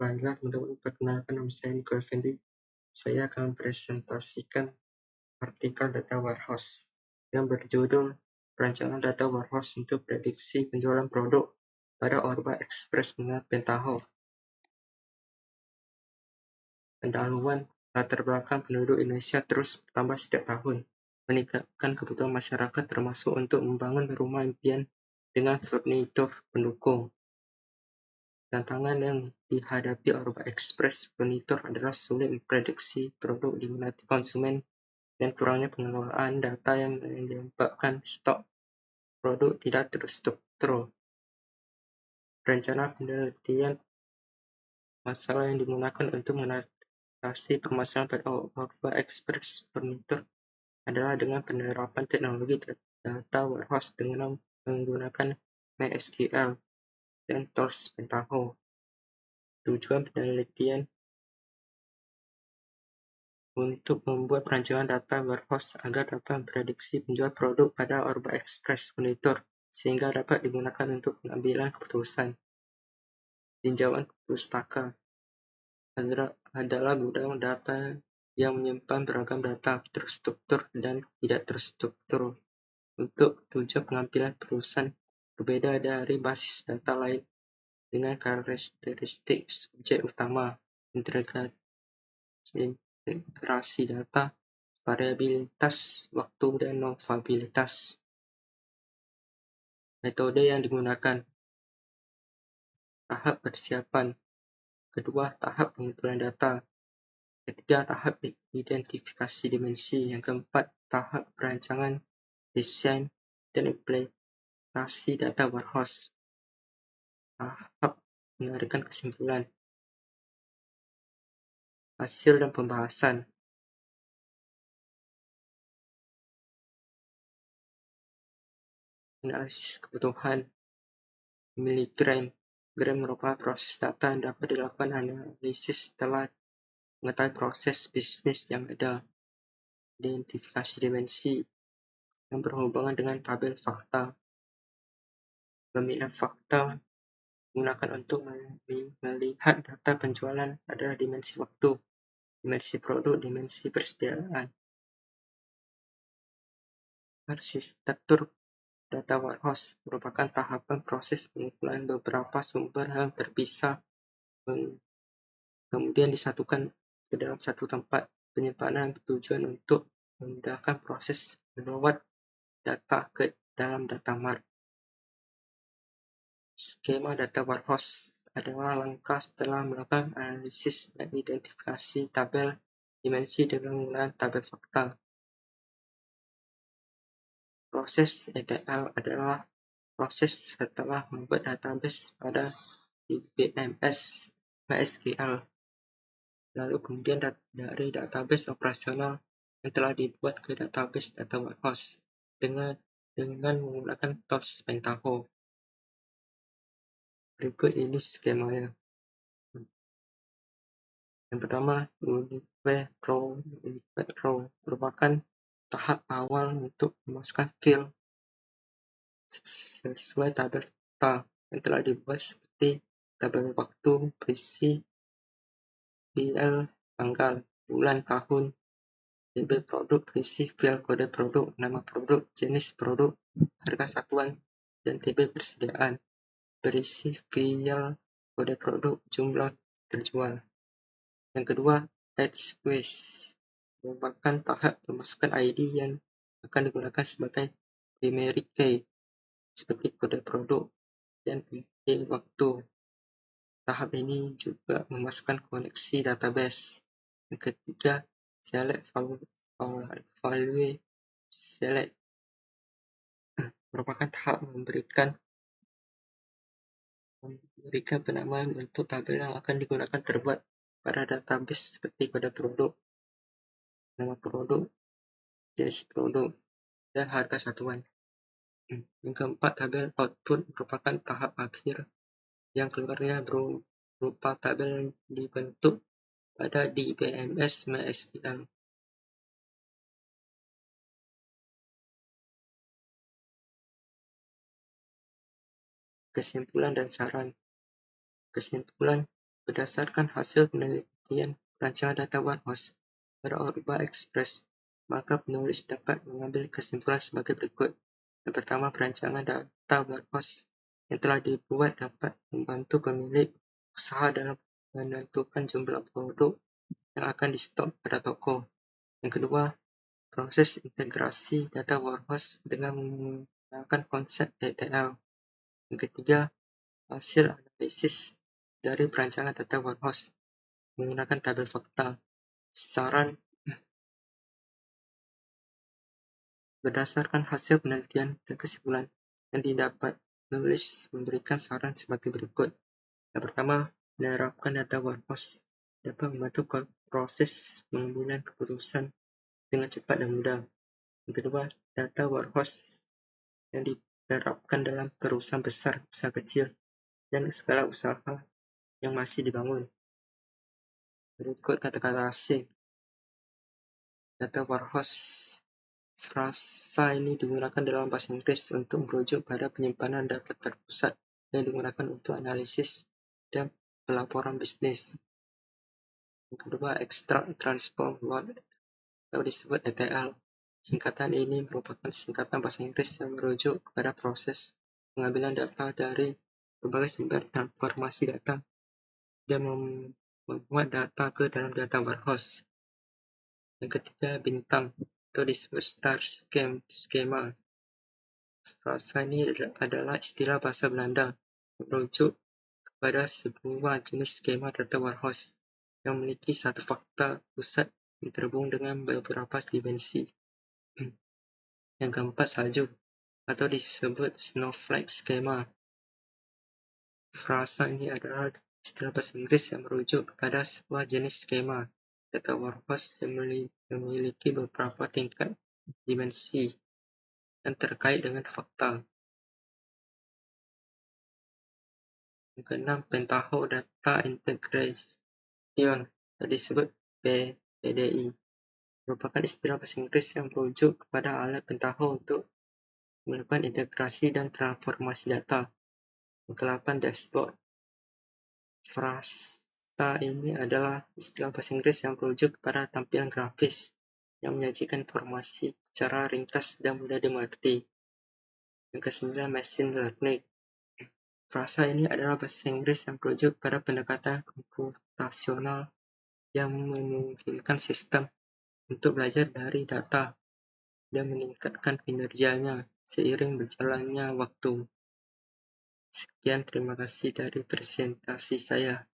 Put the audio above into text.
Baiklah teman-teman, perkenalkan nama saya Niko Effendi. Saya akan mempresentasikan artikel Data Warehouse yang berjudul Perancangan Data Warehouse untuk Prediksi Penjualan Produk pada Orba Express Mengenai Pentaho. Pendahuluan latar belakang penduduk Indonesia terus bertambah setiap tahun, meningkatkan kebutuhan masyarakat termasuk untuk membangun rumah impian dengan furnitur pendukung. Tantangan yang dihadapi Orba Express Furnitur adalah sulit memprediksi produk diminati konsumen dan kurangnya pengelolaan data yang menyebabkan stok produk tidak terstruktur. Rencana penelitian masalah yang digunakan untuk mengatasi permasalahan pada Orba Express Furnitur adalah dengan penerapan teknologi data warehouse dengan menggunakan MySQL dan tools Pentaho. Tujuan penelitian untuk membuat perancangan data warehouse agar dapat memprediksi penjualan produk pada Orba Express Furnitur sehingga dapat digunakan untuk pengambilan keputusan. Tinjauan pustaka adalah gudang data yang menyimpan beragam data terstruktur dan tidak terstruktur untuk tujuan pengambilan keputusan berbeda dari basis data lain dengan karakteristik subjek utama, integrasi data, variabilitas waktu, dan novabilitas. Metode yang digunakan: tahap persiapan, kedua tahap pengumpulan data, ketiga tahap identifikasi dimensi, yang keempat tahap perancangan, desain, dan implementasi data warehouse. Tahap menarikan kesimpulan, hasil dan pembahasan. Analisis kebutuhan, memilih Grand merupakan proses data yang dapat dilakukan analisis setelah mengetahui proses bisnis yang ada. Identifikasi dimensi yang berhubungan dengan tabel fakta. Pemilihan fakta digunakan untuk melihat data penjualan adalah dimensi waktu, dimensi produk, dimensi persediaan. Arsitektur data warehouse merupakan tahapan proses pengumpulan beberapa sumber yang terpisah kemudian disatukan ke dalam satu tempat. Penyimpanan bertujuan untuk memudahkan proses melewat data ke dalam data mart. Skema data warehouse adalah langkah setelah melakukan analisis dan identifikasi tabel dimensi dengan menggunakan tabel fakta. Proses ETL adalah proses setelah membuat database pada DBMS MySQL, lalu kemudian dari database operasional yang telah dibuat ke database data warehouse dengan menggunakan tools Pentaho. Berikut ini skemanya. Yang pertama, Unified Row merupakan tahap awal untuk memasukkan field sesuai tabel fakta yang telah dibuat seperti tabel waktu, berisi file tanggal, bulan, tahun, label produk, berisi file kode produk, nama produk, jenis produk, harga satuan, dan tabel persediaan, berisi file kode produk, jumlah terjual. Yang kedua, edge case merupakan tahap pemasukan ID yang akan digunakan sebagai primary key, seperti kode produk dan ID waktu. Tahap ini juga memasukkan koneksi database. Yang ketiga, select value select merupakan tahap memberikan penamaan bentuk tabel yang akan digunakan terbuat pada database seperti kode produk, nama produk, jenis produk, dan harga satuan. Yang keempat, tabel output merupakan tahap akhir yang keluarnya berupa tabel yang dibentuk pada DBMS MySQL. Kesimpulan dan saran. Kesimpulan, Berdasarkan hasil penelitian perancangan data warehouse pada Aruba Express, maka penulis dapat mengambil kesimpulan sebagai berikut. Yang pertama, perancangan data warehouse yang telah dibuat dapat membantu pemilik usaha dalam menentukan jumlah produk yang akan di-stok pada toko. Yang kedua, proses integrasi data warehouse dengan menggunakan konsep ETL. Yang ketiga, hasil analisis dari perancangan data warehouse menggunakan tabel fakta. Saran berdasarkan hasil penelitian dan kesimpulan yang didapat, penulis memberikan saran sebagai berikut. Yang pertama, menerapkan data warehouse dapat membantu proses pengambilan keputusan dengan cepat dan mudah. Yang kedua, data warehouse yang diterapkan dalam perusahaan besar, usaha kecil, dan skala usaha yang masih dibangun. Berikut kata-kata asing. Data warehouse. Frasa ini digunakan dalam bahasa Inggris untuk merujuk pada penyimpanan data terpusat yang digunakan untuk analisis dan pelaporan bisnis. Yang kedua, extract, transform, load, atau disebut ETL. Singkatan ini merupakan singkatan bahasa Inggris yang merujuk kepada proses pengambilan data dari berbagai sumber transformasi data dan memuat data ke dalam data warehouse. Yang ketiga, bintang, atau disebut star schema. Frasa ini adalah istilah bahasa Belanda merujuk kepada sebuah jenis skema data warehouse yang memiliki satu fakta pusat yang terhubung dengan beberapa dimensi. Yang keempat, salju, atau disebut snowflake schema. Frasa ini adalah istilah bahasa Inggris yang merujuk kepada sebuah jenis skema data warehouse yang memiliki beberapa tingkat dimensi dan terkait dengan fakta. Yang keenam, Pentaho Data Integration, atau disebut PDI, merupakan istilah bahasa Inggris yang merujuk kepada alat Pentaho untuk melakukan integrasi dan transformasi data. Yang ke-8, dashboard. Frasa ini adalah istilah bahasa Inggris yang merujuk kepada tampilan grafis yang menyajikan informasi secara ringkas dan mudah dimengerti. Yang ke-9, machine learning. Frasa ini adalah bahasa Inggris yang merujuk pada pendekatan komputasional yang memungkinkan sistem untuk belajar dari data dan meningkatkan kinerjanya seiring berjalannya waktu. Sekian, terima kasih dari presentasi saya.